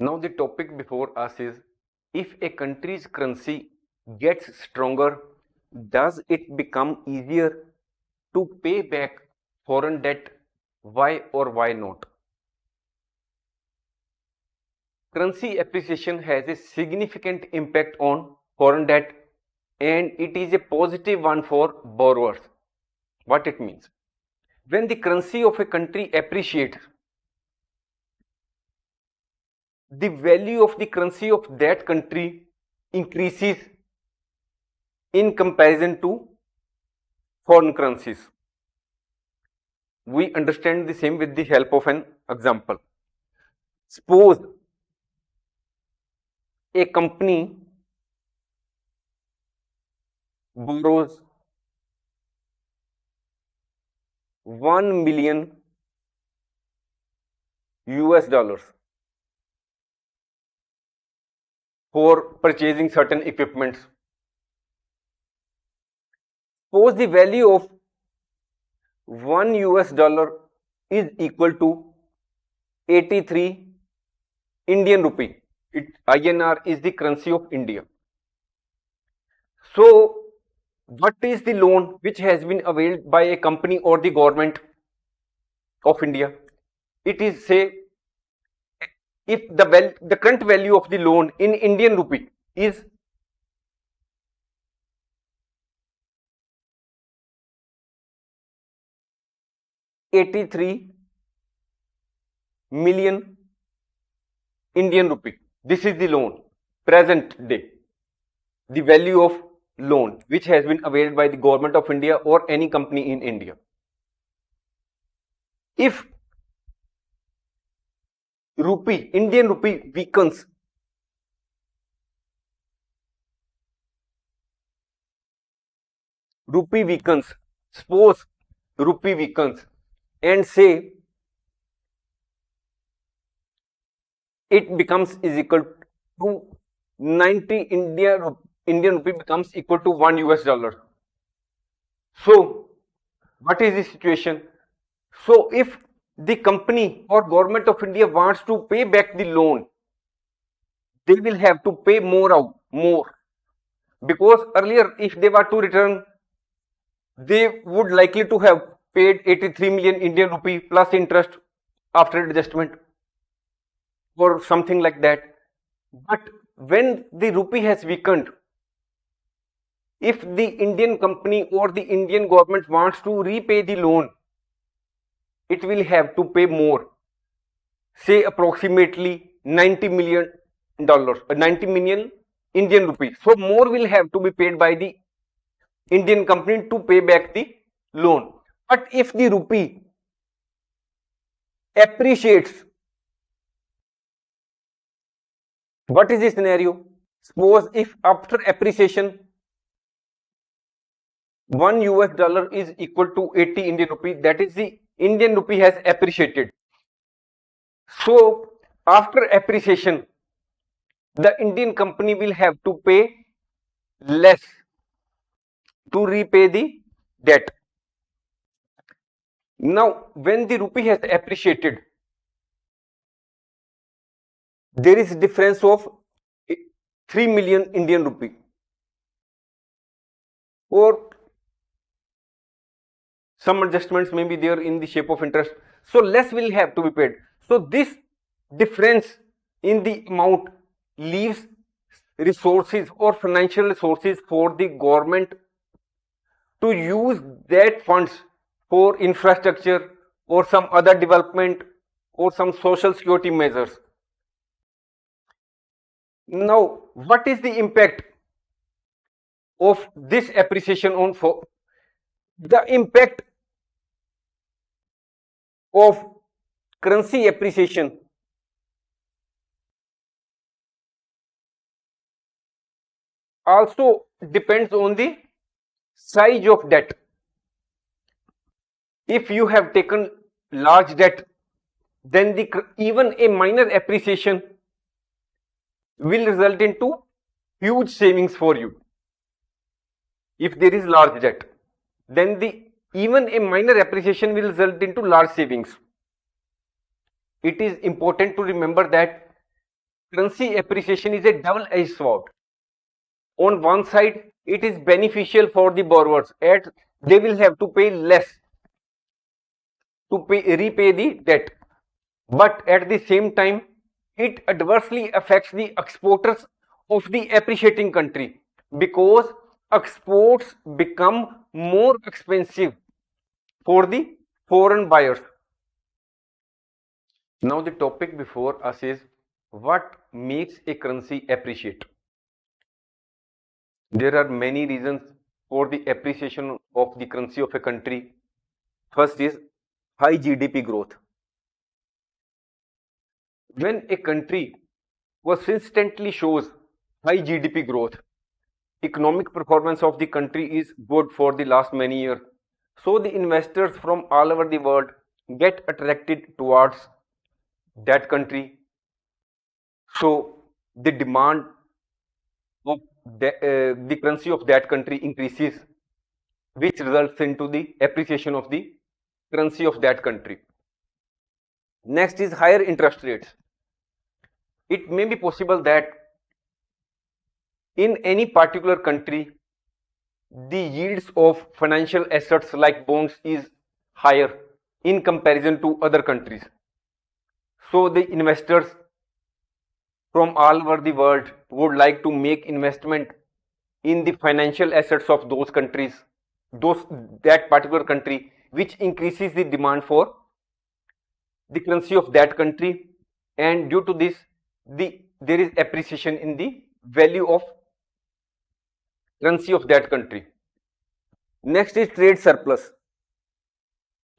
Now the topic before us is, if a country's currency gets stronger, does it become easier to pay back foreign debt? Why or why not? Currency appreciation has a significant impact on foreign debt, and it is a positive one for borrowers. What it means? When the currency of a country appreciates, the value of the currency of that country increases in comparison to foreign currencies. We understand the same with the help of an example. Suppose a company borrows 1 million US dollars for purchasing certain equipments. Suppose the value of 1 US dollar is equal to 83 Indian rupee. INR is the currency of India. So, what is the loan which has been availed by a company or the government of India? It is, say, if the current value of the loan in Indian rupee is $83 million Indian rupee. This is the loan, present day, the value of loan which has been availed by the government of India or any company in India. If Indian rupee weakens, suppose rupee weakens and say it becomes is equal to 90 Indian rupee becomes equal to 1 US dollar. So, what is the situation? So, if the company or government of India wants to pay back the loan, they will have to pay more, because earlier if they were to return, they would likely to have paid 83 million Indian rupee plus interest after adjustment or something like that. But when the rupee has weakened, if the Indian company or the Indian government wants to repay the loan, it will have to pay more, say approximately $90 million, 90 million Indian rupees. So more will have to be paid by the Indian company to pay back the loan. But if the rupee appreciates, what is the scenario? Suppose if after appreciation 1 US dollar is equal to 80 Indian rupee, that is the Indian rupee has appreciated. So after appreciation, the Indian company will have to pay less to repay the debt. Now, when the rupee has appreciated, there is a difference of 3 million Indian rupee, or some adjustments may be there in the shape of interest. So less will have to be paid. So this difference in the amount leaves resources or financial resources for the government to use that funds for infrastructure or some other development or some social security measures. Now, what is the impact of this appreciation on the impact of currency appreciation also depends on the size of debt. If you have taken large debt, then even a minor appreciation will result into huge savings for you. If there is large debt, then even a minor appreciation will result into large savings. It is important to remember that currency appreciation is a double-edged sword. On one side, it is beneficial for the borrowers, as they will have to pay less to repay the debt. But at the same time, it adversely affects the exporters of the appreciating country because exports become more expensive for the foreign buyers. Now, the topic before us is what makes a currency appreciate. There are many reasons for the appreciation of the currency of a country. First is high GDP growth. When a country consistently shows high GDP growth, economic performance of the country is good for the last many years. So the investors from all over the world get attracted towards that country. So the demand of the currency of that country increases, which results into the appreciation of the currency of that country. Next is higher interest rates. It may be possible that in any particular country, the yields of financial assets like bonds is higher in comparison to other countries. So the investors from all over the world would like to make investment in the financial assets of those countries, that particular country, which increases the demand for the currency of that country, and due to this, there is appreciation in the value of currency of that country. Next is trade surplus.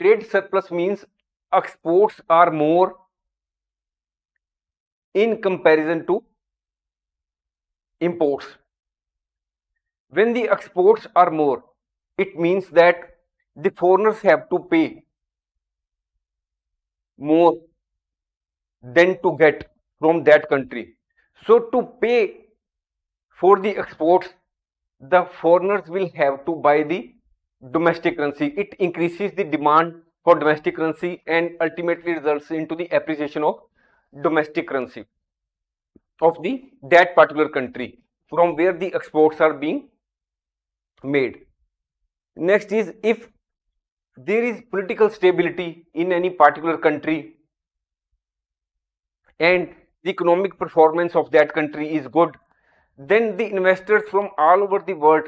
Trade surplus means exports are more in comparison to imports. When the exports are more, it means that the foreigners have to pay more than to get from that country. So to pay for the exports, the foreigners will have to buy the domestic currency. It increases the demand for domestic currency and ultimately results into the appreciation of domestic currency of that particular country from where the exports are being made. Next is if there is political stability in any particular country and the economic performance of that country is good, then the investors from all over the world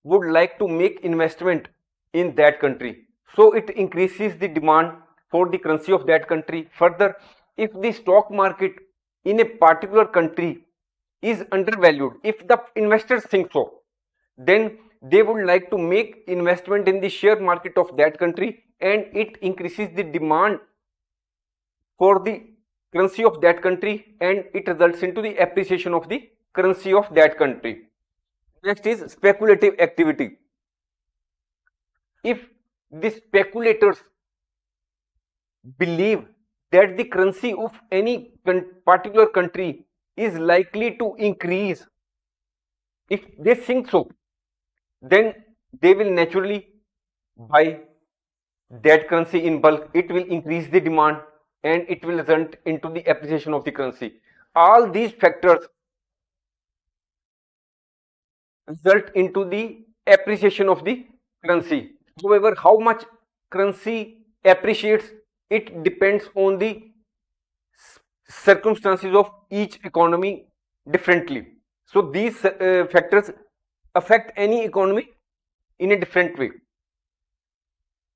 would like to make investment in that country. So it increases the demand for the currency of that country. Further, if the stock market in a particular country is undervalued, if the investors think so, then they would like to make investment in the share market of that country, and it increases the demand for the currency of that country, and it results into the appreciation of the currency of that country. Next is speculative activity. If the speculators believe that the currency of any particular country is likely to increase, if they think so, then they will naturally buy that currency in bulk. It will increase the demand and it will result into the appreciation of the currency. All these factors result into the appreciation of the currency. However, how much currency appreciates, it depends on the circumstances of each economy differently. So these factors affect any economy in a different way.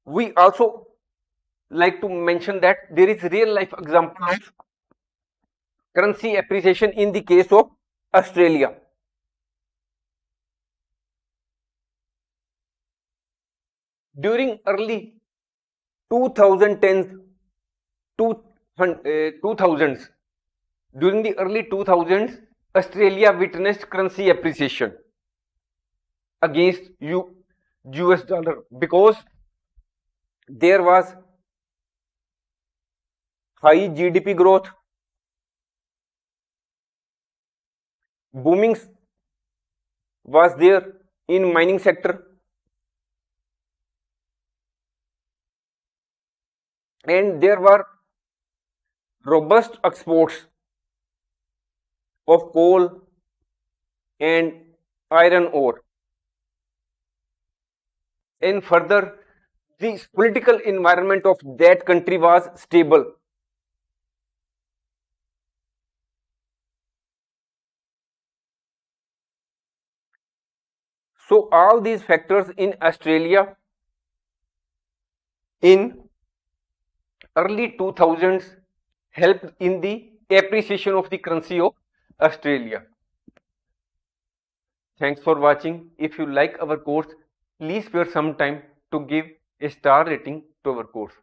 We also like to mention that there is real life example of currency appreciation in the case of Australia. During early 2010s, 2000s, during the early 2000s, Australia witnessed currency appreciation against US dollar because there was high GDP growth, booming was there in mining sector, and there were robust exports of coal and iron ore. And further, the political environment of that country was stable. So all these factors in Australia in early 2000s helped in the appreciation of the currency of Australia. Thanks for watching. If you like our course, please spare some time to give a star rating to our course.